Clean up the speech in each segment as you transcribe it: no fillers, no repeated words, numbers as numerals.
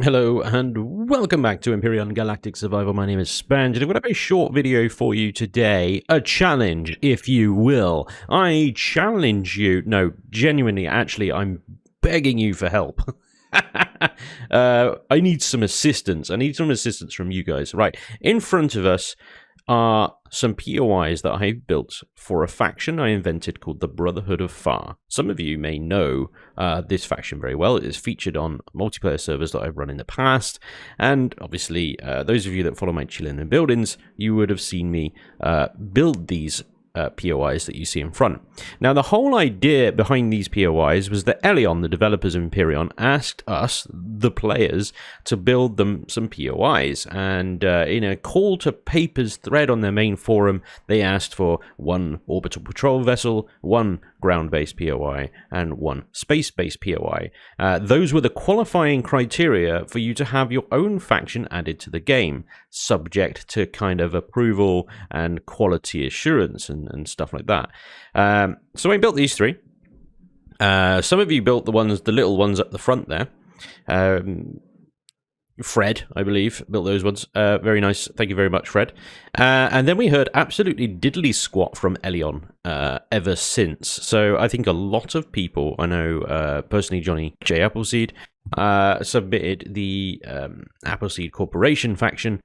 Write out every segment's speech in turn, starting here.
Hello and welcome back to Empyrion Galactic Survival. My name is Spanj and I've got a very short video for you today. A challenge, if you will. I challenge you. No, genuinely, actually, I'm begging you for help. I need some assistance. I need some assistance from you guys. Right, in front of us are some POIs that I've built for a faction I invented called the Brotherhood of Farr. Some of you may know this faction very well. It is featured on multiplayer servers that I've run in the past, and obviously those of you that follow my chillin' and buildings, you would have seen me build these POIs that you see in front. Now, the whole idea behind these POIs was that Elion, the developers of Empyrion, asked us, the players, to build them some POIs. And in a call to papers thread on their main forum, they asked for one orbital patrol vessel, one ground-based POI, and one space-based POI. Those were the qualifying criteria for you to have your own faction added to the game, subject to kind of approval and quality assurance and stuff like that. So I built these three. Some of you built the little ones up the front there. Fred, I believe, built those ones. Very nice. Thank you very much, Fred. And then we heard absolutely diddly squat from Elion ever since. So I think a lot of people, I know personally Johnny J. Appleseed, submitted the Appleseed Corporation faction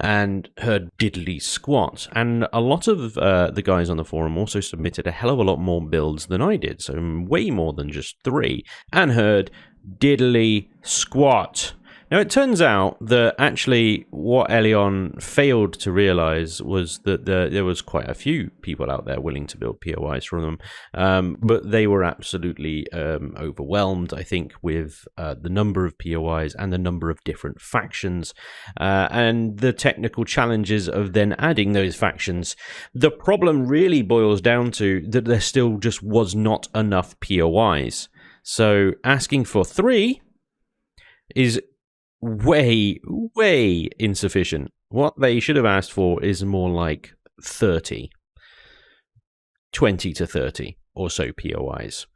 and heard diddly squat. And a lot of the guys on the forum also submitted a hell of a lot more builds than I did, so way more than just 3, and heard diddly squat. Now, it turns out that actually what Elion failed to realize was that there was quite a few people out there willing to build POIs from them, but they were absolutely overwhelmed, I think, with the number of POIs and the number of different factions and the technical challenges of then adding those factions. The problem really boils down to that there still just was not enough POIs. So asking for 3 is way insufficient. What they should have asked for is more like 20 to 30 or so POIs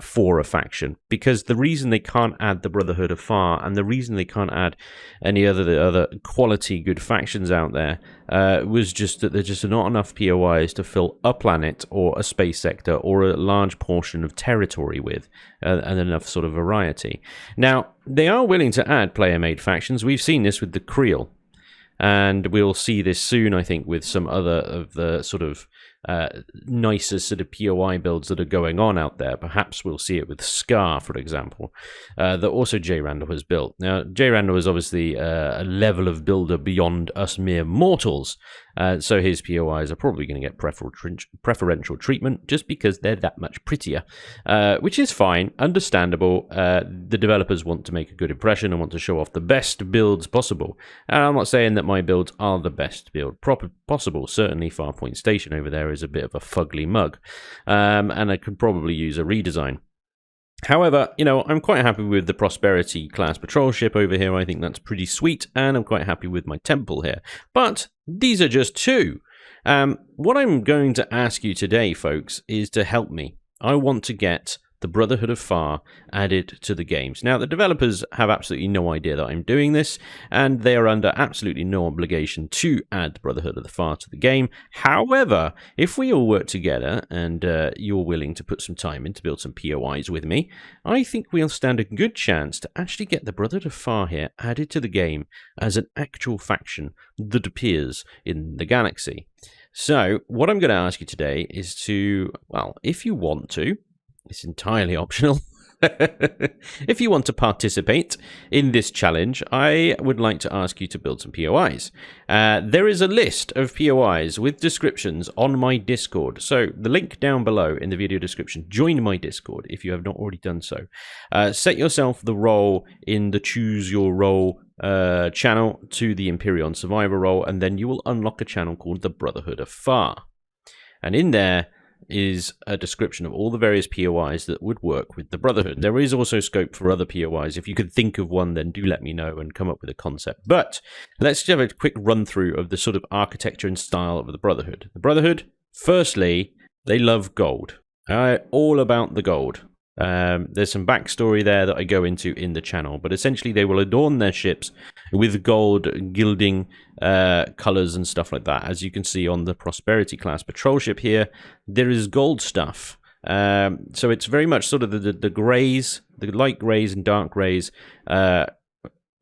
for a faction, because the reason they can't add the Brotherhood of Farr and the reason they can't add any other quality good factions out there was just that there's just not enough POIs to fill a planet or a space sector or a large portion of territory with, and enough sort of variety. Now, they are willing to add player-made factions. We've seen this with the Creel, and we'll see this soon, I think, with some other of the sort of nicer sort of POI builds that are going on out there. Perhaps we'll see it with Scar, for example, that also J. Randall has built. Now, J. Randall is obviously a level of builder beyond us mere mortals, so his POIs are probably going to get preferential treatment just because they're that much prettier, which is fine, understandable. The developers want to make a good impression and want to show off the best builds possible. And I'm not saying that my builds are the best build possible. Certainly Farpoint Station over there is a bit of a fugly mug, and I could probably use a redesign. However, you know, I'm quite happy with the Prosperity class patrol ship over here. I think that's pretty sweet, and I'm quite happy with my temple here. But these are just 2. What I'm going to ask you today, folks, is to help me. I want to get the Brotherhood of Farr added to the games. Now, the developers have absolutely no idea that I'm doing this, and they are under absolutely no obligation to add the Brotherhood of the Farr to the game. However, if we all work together and you're willing to put some time in to build some POIs with me, I think we'll stand a good chance to actually get the Brotherhood of Farr here added to the game as an actual faction that appears in the galaxy. So, what I'm going to ask you today is to, well, if you want to, it's entirely optional. If you want to participate in this challenge, I would like to ask you to build some POIs. There is a list of POIs with descriptions on my Discord. So the link down below in the video description, join my Discord if you have not already done so. Set yourself the role in the Choose Your Role channel to the Empyrion Survivor role, and then you will unlock a channel called the Brotherhood of Farr. And in there is a description of all the various POIs that would work with the Brotherhood. There is also scope for other POIs. If you could think of one, then do let me know and come up with a concept. But let's just have a quick run through of the sort of architecture and style of the Brotherhood. The Brotherhood, firstly, they love gold. All about the gold. There's some backstory there that I go into in the channel, but essentially they will adorn their ships with gold gilding colors and stuff like that. As you can see on the Prosperity class patrol ship here, there is gold stuff. So it's very much sort of the grays, the light grays and dark grays,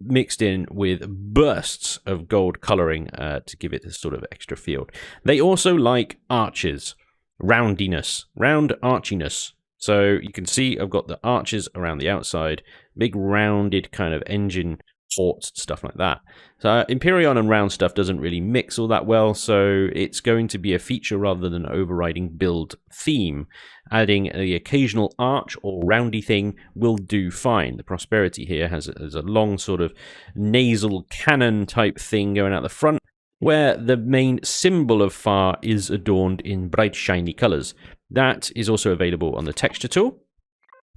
mixed in with bursts of gold coloring to give it this sort of extra feel. They also like arches, roundiness, round archiness. So you can see I've got the arches around the outside, big rounded kind of engine ports, stuff like that. So Empyrion and round stuff doesn't really mix all that well, so it's going to be a feature rather than an overriding build theme. Adding the occasional arch or roundy thing will do fine. The Prosperity here has a long sort of nasal cannon type thing going out the front, where the main symbol of Farr is adorned in bright shiny colors. That is also available on the texture tool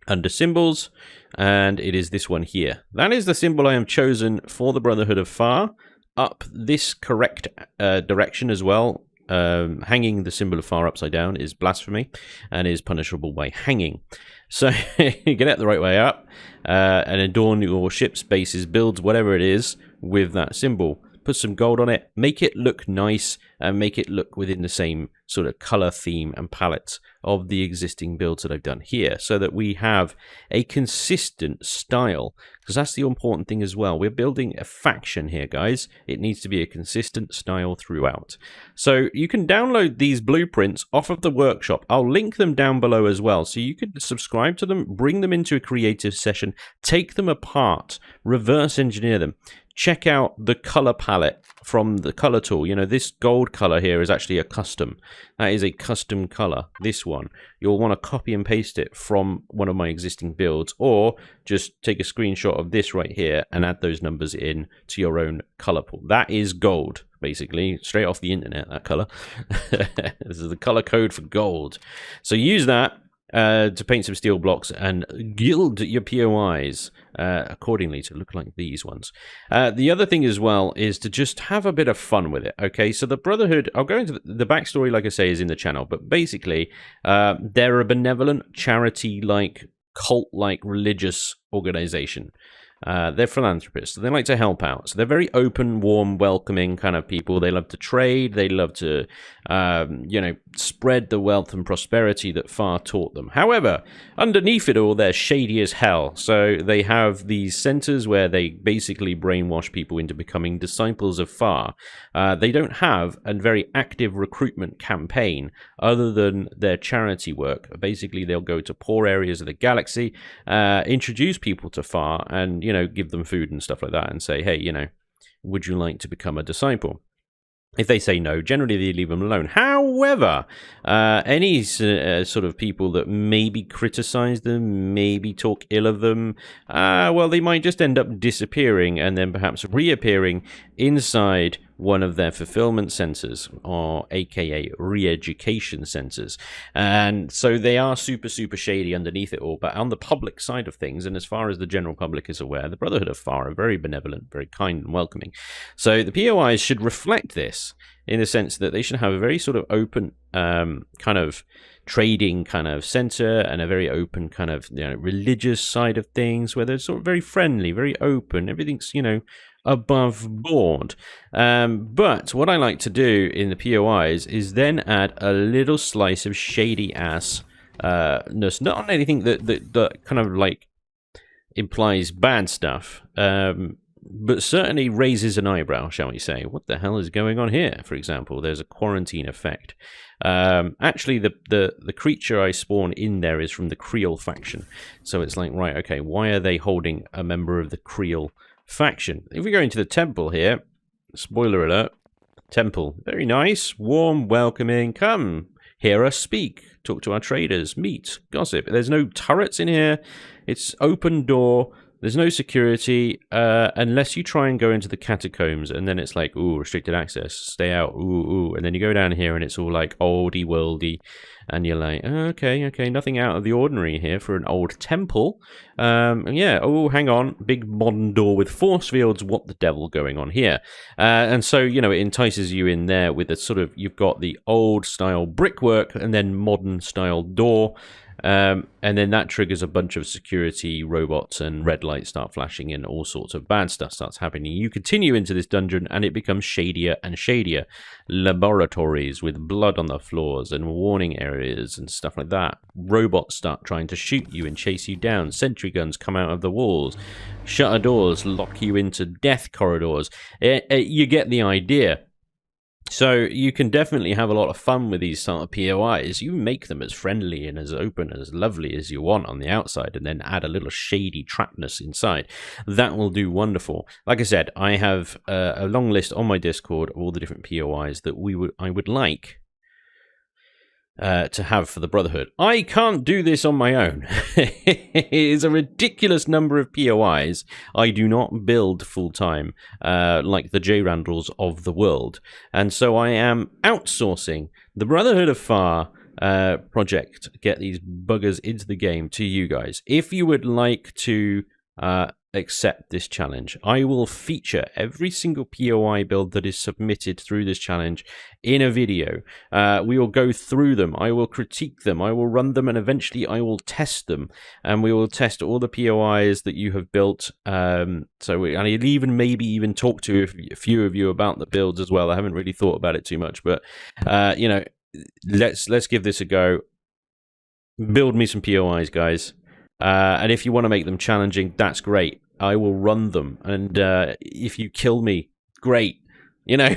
under symbols, and it is this one here. That is the symbol I have chosen for the Brotherhood of Farr, up this correct direction as well. Hanging the symbol of Farr upside down is blasphemy and is punishable by hanging. So you get it the right way up and adorn your ship's bases, builds, whatever it is, with that symbol. Put some gold on it, make it look nice, and make it look within the same sort of color theme and palette of the existing builds that I've done here, so that we have a consistent style, because that's the important thing as well. We're building a faction here, guys. It needs to be a consistent style throughout. So you can download these blueprints off of the workshop. I'll link them down below as well, so you can subscribe to them, bring them into a creative session, take them apart, reverse engineer them. Check out the color palette from the color tool. You know, this gold color here is actually a custom. That is a custom color, this one. You'll want to copy and paste it from one of my existing builds, or just take a screenshot of this right here and add those numbers in to your own color pool. That is gold, basically, straight off the internet, that color. This is the color code for gold. So use that to paint some steel blocks and gild your POIs accordingly to look like these ones. The other thing as well is to just have a bit of fun with it. Okay, so the Brotherhood, I'll go into the backstory, like I say, is in the channel, but basically they're a benevolent, charity-like, cult-like religious organization. They're philanthropists, so they like to help out. So they're very open, warm, welcoming kind of people. They love to trade. They love to, you know, spread the wealth and prosperity that Farr taught them. However, underneath it all, they're shady as hell. So they have these centers where they basically brainwash people into becoming disciples of Farr. They don't have a very active recruitment campaign other than their charity work. Basically, they'll go to poor areas of the galaxy, introduce people to Farr, and you know, give them food and stuff like that and say, hey, you know, would you like to become a disciple? If they say no, generally they leave them alone. However, any sort of people that maybe criticize them, maybe talk ill of them, well, they might just end up disappearing and then perhaps reappearing inside one of their fulfillment centers, or aka re-education centers. And so they are super, super shady underneath it all. But on the public side of things, and as far as the general public is aware, the Brotherhood of Farr are very benevolent, very kind and welcoming. So the POIs should reflect this in the sense that they should have a very sort of open kind of trading kind of center and a very open kind of, you know, religious side of things, where they're sort of very friendly, very open. Everything's, you know, above board. But what I like to do in the POIs is then add a little slice of shady assness, not on anything that kind of like implies bad stuff, but certainly raises an eyebrow, shall we say. What the hell is going on here? For example, there's a quarantine effect. Actually, the creature I spawn in there is from the Creole faction. So it's like, right, okay, why are they holding a member of the Creole faction? If we go into the temple here, spoiler alert, temple, very nice, warm, welcoming, come, hear us speak, talk to our traders, meet, gossip. There's no turrets in here, it's open door, there's no security, unless you try and go into the catacombs, and then it's like, ooh, restricted access, stay out, ooh, and then you go down here and it's all like oldie worldy, and you're like, okay, nothing out of the ordinary here for an old temple. Yeah, oh, hang on, big modern door with force fields, what the devil going on here? And so, you know, it entices you in there with a sort of, you've got the old style brickwork and then modern style door. And then that triggers a bunch of security robots, and red lights start flashing, and all sorts of bad stuff starts happening. You continue into this dungeon, and it becomes shadier and shadier. Laboratories with blood on the floors, and warning areas, and stuff like that. Robots start trying to shoot you and chase you down. Sentry guns come out of the walls. Shutter doors lock you into death corridors. You get the idea. So you can definitely have a lot of fun with these sort of POIs. You make them as friendly and as open and as lovely as you want on the outside, and then add a little shady trapness inside. That will do wonderful. Like I said, I have a long list on my Discord of all the different POIs that I would like to have for the Brotherhood. I can't do this on my own. It is a ridiculous number of POIs. I do not build full-time like the J. Randalls of the world. And so I am outsourcing the Brotherhood of Farr project to get these buggers into the game to you guys. If you would like to accept this challenge, I will feature every single POI build that is submitted through this challenge in a video. We will go through them, I will critique them, I will run them, and eventually I will test them, and we will test all the POIs that you have built. And I'll even talk to a few of you about the builds as well. I haven't really thought about it too much, but you know, let's give this a go. Build me some POIs, guys. And if you want to make them challenging, that's great. I will run them, and if you kill me, great. You know,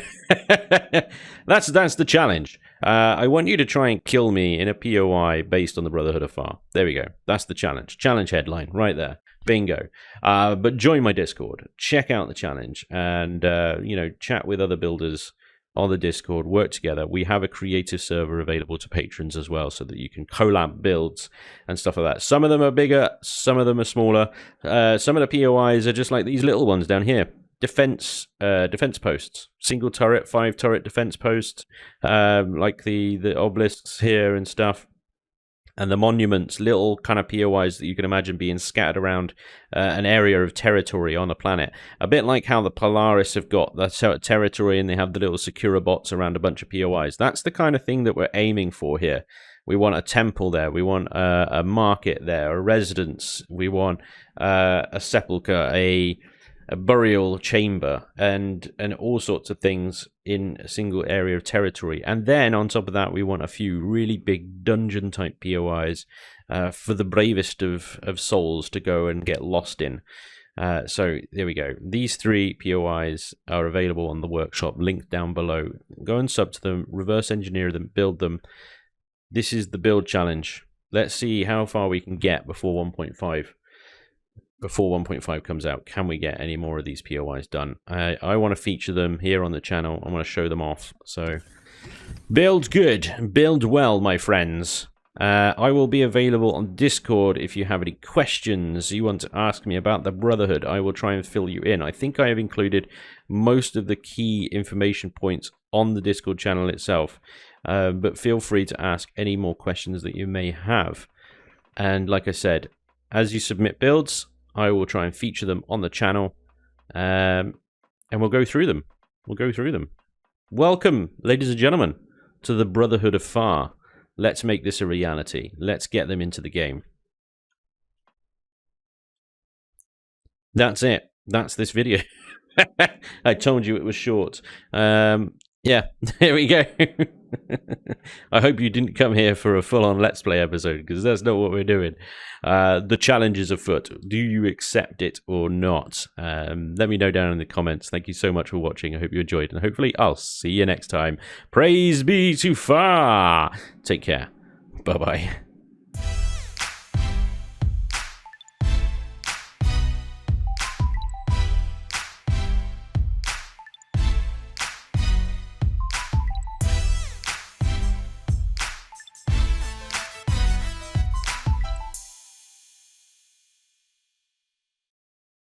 that's the challenge. I want you to try and kill me in a POI based on the Brotherhood of Farr. There we go. That's the challenge. Challenge headline right there. Bingo. But join my Discord. Check out the challenge, and you know, chat with other builders on the Discord, work together. We have a creative server available to patrons as well, so that you can collab builds and stuff like that. Some of them are bigger, some of them are smaller. Some of the POIs are just like these little ones down here. Defense posts, single turret, 5 turret defense posts, like the obelisks here and stuff. And the monuments, little kind of POIs that you can imagine being scattered around an area of territory on a planet. A bit like how the Polaris have got the territory, and they have the little Secura bots around a bunch of POIs. That's the kind of thing that we're aiming for here. We want a temple there. We want a market there, a residence. We want a sepulchre, a burial chamber, and all sorts of things in a single area of territory. And then on top of that, we want a few really big dungeon type POIs for the bravest of souls to go and get lost in. So there we go. These 3 POIs are available on the workshop, linked down below. Go and sub to them, reverse engineer them, build them. This is the build challenge. Let's see how far we can get before 1.5. Before 1.5 comes out. Can we get any more of these POIs done? I want to feature them here on the channel. I want to show them off. So build good, build well, my friends. I will be available on Discord if you have any questions you want to ask me about the Brotherhood. I will try and fill you in. I think I have included most of the key information points on the Discord channel itself, but feel free to ask any more questions that you may have. And like I said, as you submit builds, I will try and feature them on the channel, and we'll go through them. Welcome, ladies and gentlemen, to the Brotherhood of Farr. Let's make this a reality. Let's get them into the game. That's it. That's this video. I told you it was short. Yeah, there we go. I hope you didn't come here for a full-on Let's Play episode, because that's not what we're doing. The challenge is afoot. Do you accept it or not? Let me know down in the comments. Thank you so much for watching. I hope you enjoyed, and hopefully I'll see you next time. Praise be to Farr. Take care. Bye-bye.